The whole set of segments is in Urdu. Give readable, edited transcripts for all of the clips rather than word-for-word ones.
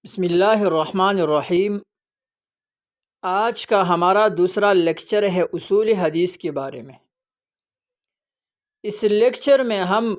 بسم اللہ الرحمن الرحیم۔ آج کا ہمارا دوسرا لیکچر ہے اصول حدیث کے بارے میں۔ اس لیکچر میں ہم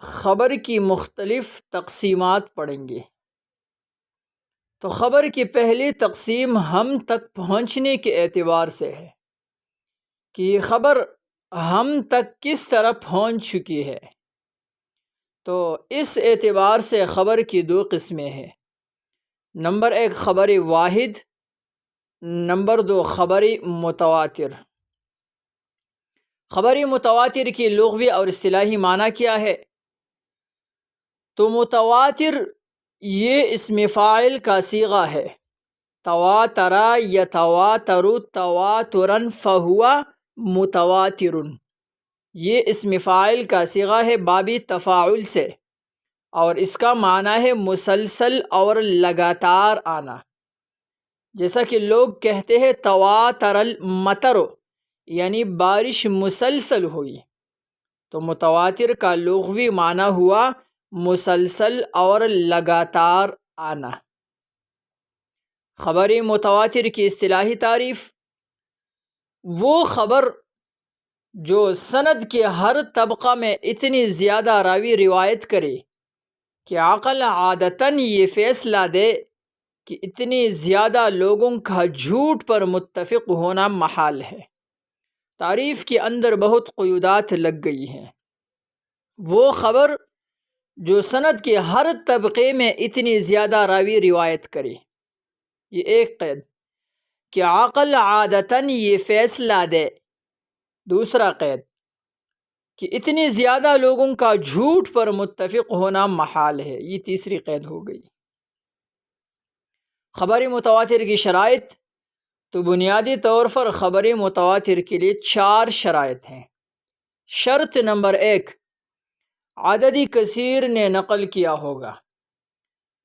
خبر کی مختلف تقسیمات پڑھیں گے۔ تو خبر کی پہلی تقسیم ہم تک پہنچنے کے اعتبار سے ہے کہ یہ خبر ہم تک کس طرح پہنچ چکی ہے۔ تو اس اعتبار سے خبر کی دو قسمیں ہیں۔ نمبر ایک خبر واحد، نمبر دو خبر متواتر۔ خبر متواتر کی لغوی اور اصطلاحی معنی کیا ہے؟ تو متواتر یہ اسم فاعل کا صیغہ ہے۔ تواتر یتواتر تواترا فہو متواتر، یہ اسم فاعل کا صیغہ ہے باب تفاعل سے، اور اس کا معنی ہے مسلسل اور لگاتار آنا۔ جیسا کہ لوگ کہتے ہیں تواتر المطر، یعنی بارش مسلسل ہوئی، تو متواتر کا لغوی معنی ہوا مسلسل اور لگاتار آنا۔ خبر متواتر کی اصطلاحی تعریف: وہ خبر جو سند کے ہر طبقہ میں اتنی زیادہ راوی روایت کرے کہ عقل عادتاً یہ فیصلہ دے کہ اتنی زیادہ لوگوں کا جھوٹ پر متفق ہونا محال ہے۔ تعریف کے اندر بہت قیودات لگ گئی ہیں۔ وہ خبر جو سند کے ہر طبقے میں اتنی زیادہ راوی روایت کرے، یہ ایک قید کہ عقل عادتاً یہ فیصلہ دے، دوسرا قید کہ اتنی زیادہ لوگوں کا جھوٹ پر متفق ہونا محال ہے، یہ تیسری قید ہو گئی۔ خبر متواتر کی شرائط: تو بنیادی طور پر خبر متواتر کے لیے 4 شرائط ہیں۔ شرط نمبر 1، عدد کثیر نے نقل کیا ہوگا۔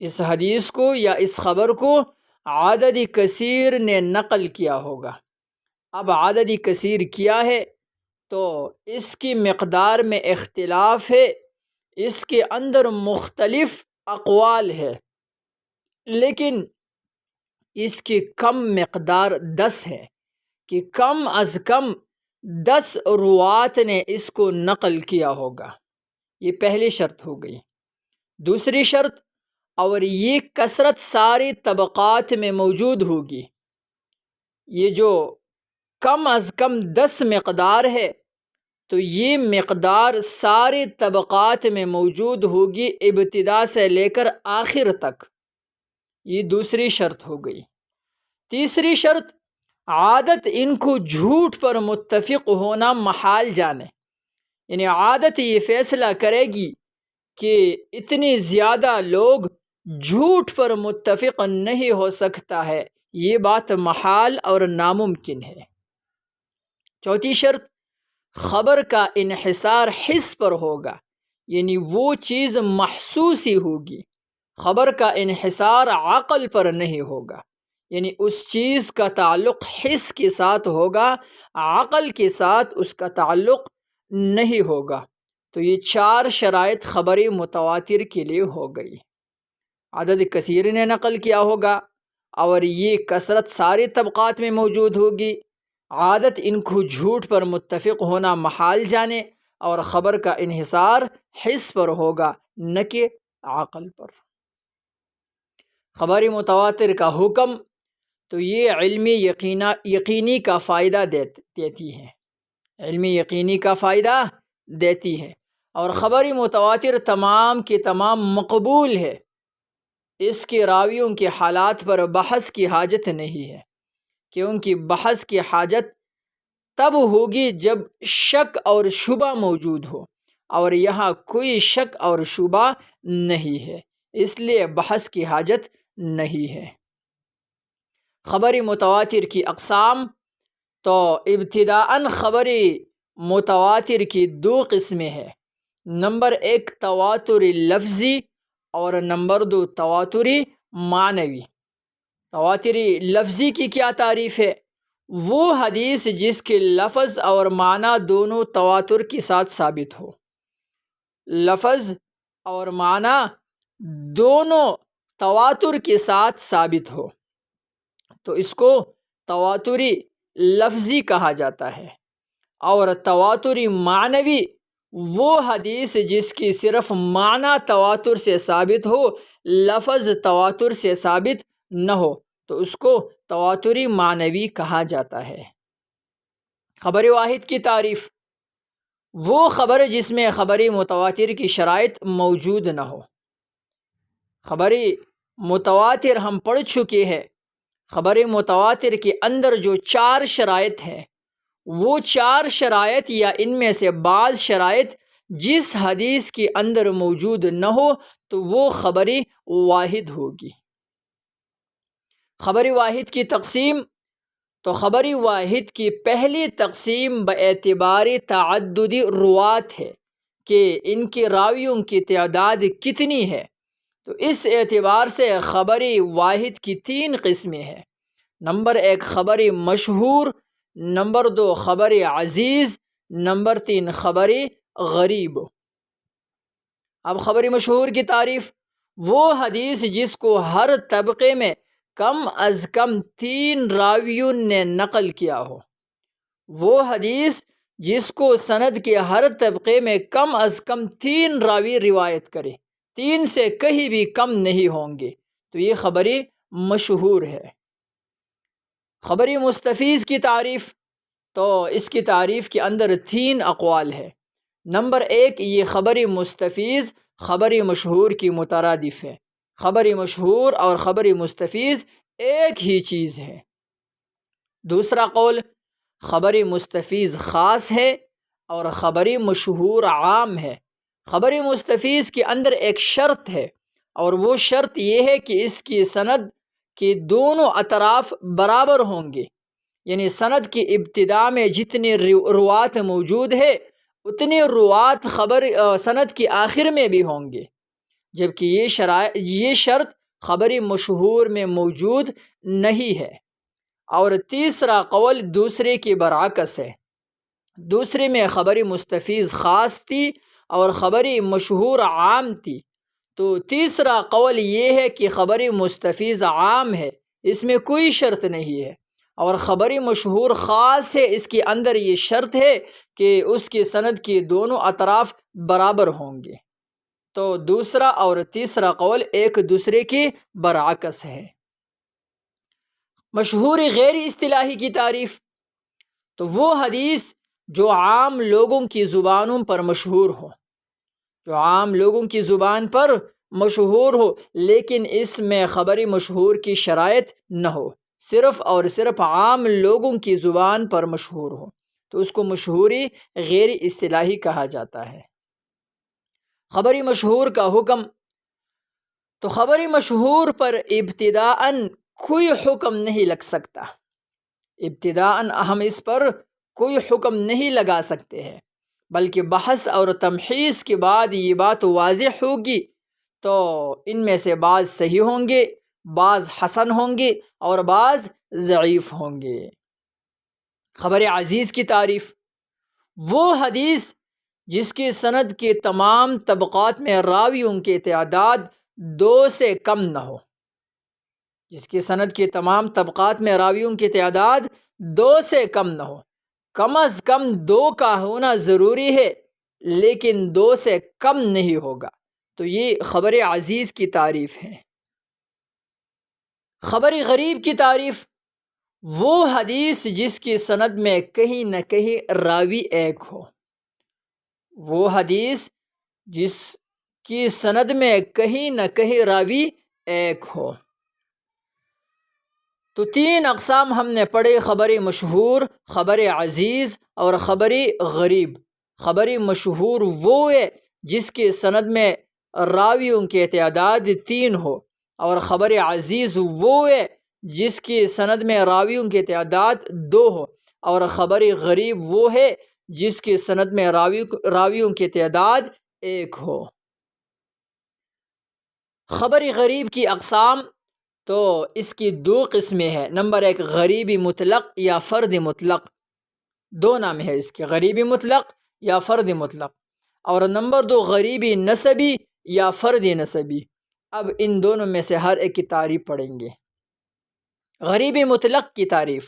اس حدیث کو یا اس خبر کو عدد کثیر نے نقل کیا ہوگا۔ اب عدد کثیر کیا ہے؟ تو اس کی مقدار میں اختلاف ہے، اس کے اندر مختلف اقوال ہے، لیکن اس کی کم مقدار 10 ہے کہ کم از کم 10 روات نے اس کو نقل کیا ہوگا۔ یہ پہلی شرط ہو گئی۔ دوسری شرط، اور یہ کثرت ساری طبقات میں موجود ہوگی۔ یہ جو کم از کم 10 مقدار ہے، تو یہ مقدار سارے طبقات میں موجود ہوگی، ابتدا سے لے کر آخر تک۔ یہ دوسری شرط ہو گئی۔ تیسری شرط، عادت ان کو جھوٹ پر متفق ہونا محال جانے، یعنی عادت یہ فیصلہ کرے گی کہ اتنی زیادہ لوگ جھوٹ پر متفق نہیں ہو سکتا ہے، یہ بات محال اور ناممکن ہے۔ چوتھی شرط، خبر کا انحصار حس پر ہوگا، یعنی وہ چیز محسوس ہی ہوگی، خبر کا انحصار عقل پر نہیں ہوگا، یعنی اس چیز کا تعلق حس کے ساتھ ہوگا، عقل کے ساتھ اس کا تعلق نہیں ہوگا۔ تو یہ 4 شرائط خبر متواتر کے لیے ہو گئی۔ عدد کثیر نے نقل کیا ہوگا، اور یہ کثرت سارے طبقات میں موجود ہوگی، عادت ان کو جھوٹ پر متفق ہونا محال جانے، اور خبر کا انحصار حس پر ہوگا نہ کہ عقل پر۔ خبر متواتر کا حکم: تو یہ علمی یقینی کا فائدہ دیتی ہے، علمی یقینی کا فائدہ دیتی ہے، اور خبر متواتر تمام کی تمام مقبول ہے۔ اس کے راویوں کے حالات پر بحث کی حاجت نہیں ہے، کیونکہ بحث کی حاجت تب ہوگی جب شک اور شبہ موجود ہو، اور یہاں کوئی شک اور شبہ نہیں ہے، اس لیے بحث کی حاجت نہیں ہے۔ خبر متواتر کی اقسام: تو ابتداءً خبر متواتر کی 2 قسمیں ہیں۔ نمبر 1 تواتر لفظی، اور نمبر 2 تواتر معنوی۔ تواتر لفظی کی کیا تعریف ہے؟ وہ حدیث جس کے لفظ اور معنی دونوں تواتر کے ساتھ ثابت ہو، لفظ اور معنی دونوں تواتر کے ساتھ ثابت ہو تو اس کو تواتری لفظی کہا جاتا ہے، اور تواتری معنوی وہ حدیث جس کی صرف معنی تواتر سے ثابت ہو، لفظ تواتر سے ثابت نہ ہو، تو اس کو تواتری معنوی کہا جاتا ہے۔ خبر واحد کی تعریف: وہ خبر جس میں خبر متواتر کی شرائط موجود نہ ہو۔ خبر متواتر ہم پڑھ چکے ہیں، خبر متواتر کے اندر جو 4 شرائط ہیں، وہ 4 شرائط یا ان میں سے بعض شرائط جس حدیث کے اندر موجود نہ ہو تو وہ خبر واحد ہوگی۔ خبر واحد کی تقسیم: تو خبر واحد کی پہلی تقسیم باعتبار تعدد روات ہے کہ ان کے راویوں کی تعداد کتنی ہے، تو اس اعتبار سے خبر واحد کی 3 قسمیں ہیں۔ نمبر 1 خبر مشہور، نمبر 2 خبر عزیز، نمبر 3 خبر غریب۔ اب خبر مشہور کی تعریف: وہ حدیث جس کو ہر طبقے میں کم از کم 3 راویوں نے نقل کیا ہو۔ وہ حدیث جس کو سند کے ہر طبقے میں کم از کم 3 راوی روایت کرے، 3 سے کہیں بھی کم نہیں ہوں گے، تو یہ خبر مشہور ہے۔ خبر مستفیض کی تعریف: تو اس کی تعریف کے اندر 3 اقوال ہے۔ نمبر 1 یہ خبر مستفیض خبر مشہور کی مترادف ہے۔ خبر مشہور اور خبر مستفیض ایک ہی چیز ہے۔ دوسرا قول خبر مستفیض خاص ہے اور خبر مشہور عام ہے۔ خبر مستفیض کے اندر ایک شرط ہے، اور وہ شرط یہ ہے کہ اس کی سند کے دونوں اطراف برابر ہوں گے، یعنی سند کی ابتدا میں جتنے روات موجود ہے اتنے روات سند کی آخر میں بھی ہوں گے، جبکہ یہ شرط خبر مشہور میں موجود نہیں ہے۔ اور تیسرا قول دوسرے کے برعکس ہے، دوسرے میں خبر مستفیض خاص تھی اور خبر مشہور عام تھی، تو تیسرا قول یہ ہے کہ خبر مستفیض عام ہے، اس میں کوئی شرط نہیں ہے، اور خبر مشہور خاص ہے، اس کے اندر یہ شرط ہے کہ اس کی سند کے دونوں اطراف برابر ہوں گے۔ تو دوسرا اور تیسرا قول ایک دوسرے کے برعکس ہے۔ مشہور غیر اصطلاحی کی تعریف: تو وہ حدیث جو عام لوگوں کی زبانوں پر مشہور ہو، جو عام لوگوں کی زبان پر مشہور ہو لیکن اس میں خبر مشہور کی شرائط نہ ہو، صرف اور صرف عام لوگوں کی زبان پر مشہور ہو، تو اس کو مشہوری غیر اصطلاحی کہا جاتا ہے۔ خبر مشہور کا حکم: تو خبر مشہور پر ابتداءً کوئی حکم نہیں لگ سکتا، ابتداءً ہم اس پر کوئی حکم نہیں لگا سکتے ہیں، بلکہ بحث اور تمحیص کے بعد یہ بات واضح ہوگی، تو ان میں سے بعض صحیح ہوں گے، بعض حسن ہوں گے اور بعض ضعیف ہوں گے۔ خبر عزیز کی تعریف: وہ حدیث جس کی سند کے تمام طبقات میں راویوں کی تعداد 2 سے کم نہ ہو، جس کی سند کے تمام طبقات میں راویوں کی تعداد 2 سے کم نہ ہو، کم از کم 2 کا ہونا ضروری ہے لیکن 2 سے کم نہیں ہوگا، تو یہ خبر عزیز کی تعریف ہے۔ خبر غریب کی تعریف: وہ حدیث جس کی سند میں کہیں نہ کہیں راوی ایک ہو، وہ حدیث جس کی سند میں کہیں نہ کہیں راوی ایک ہو۔ تو 3 اقسام ہم نے پڑھے: خبر مشہور، خبر عزیز اور خبر غریب۔ خبر مشہور وہ ہے جس کی سند میں راویوں کی تعداد 3 ہو، اور خبر عزیز وہ ہے جس کی سند میں راویوں کی تعداد 2 ہو، اور خبر غریب وہ ہے جس کی سند میں راویوں کی تعداد 1 ہو۔ خبر غریب کی اقسام: تو اس کی 2 قسمیں ہیں۔ نمبر 1 غریبی مطلق یا فرد مطلق، 2 نام ہے اس کے، غریبی مطلق یا فرد مطلق، اور نمبر 2 غریبی نسبی یا فرد نسبی۔ اب ان دونوں میں سے ہر ایک کی تعریف پڑھیں گے۔ غریب مطلق کی تعریف: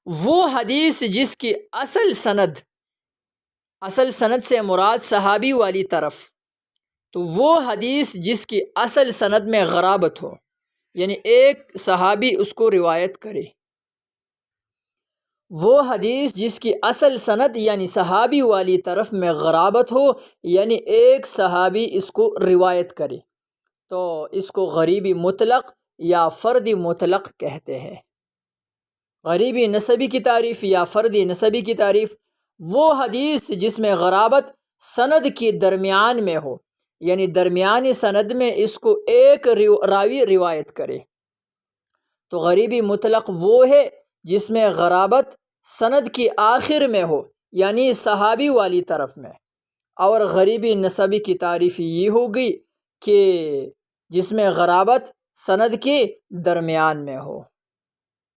وہ حدیث جس کی اصل سند سے مراد صحابی والی طرف، تو وہ حدیث جس کی اصل سند میں غرابت ہو، یعنی ایک صحابی اس کو روایت کرے۔ وہ حدیث جس کی اصل سند یعنی صحابی والی طرف میں غرابت ہو، یعنی ایک صحابی اس کو روایت کرے، تو اس کو غریبی مطلق یا فردی مطلق کہتے ہیں۔ غریبی نسبی کی تعریف یا فردی نسبی کی تعریف: وہ حدیث جس میں غرابت سند کی درمیان میں ہو، یعنی درمیانی سند میں اس کو ایک راوی روایت کرے، تو غریبی مطلق وہ ہے جس میں غرابت سند کی آخر میں ہو، یعنی صحابی والی طرف میں۔ اور غریبی نسبی کی تعریف یہ ہوگی کہ جس میں غرابت سند کے درمیان میں ہو۔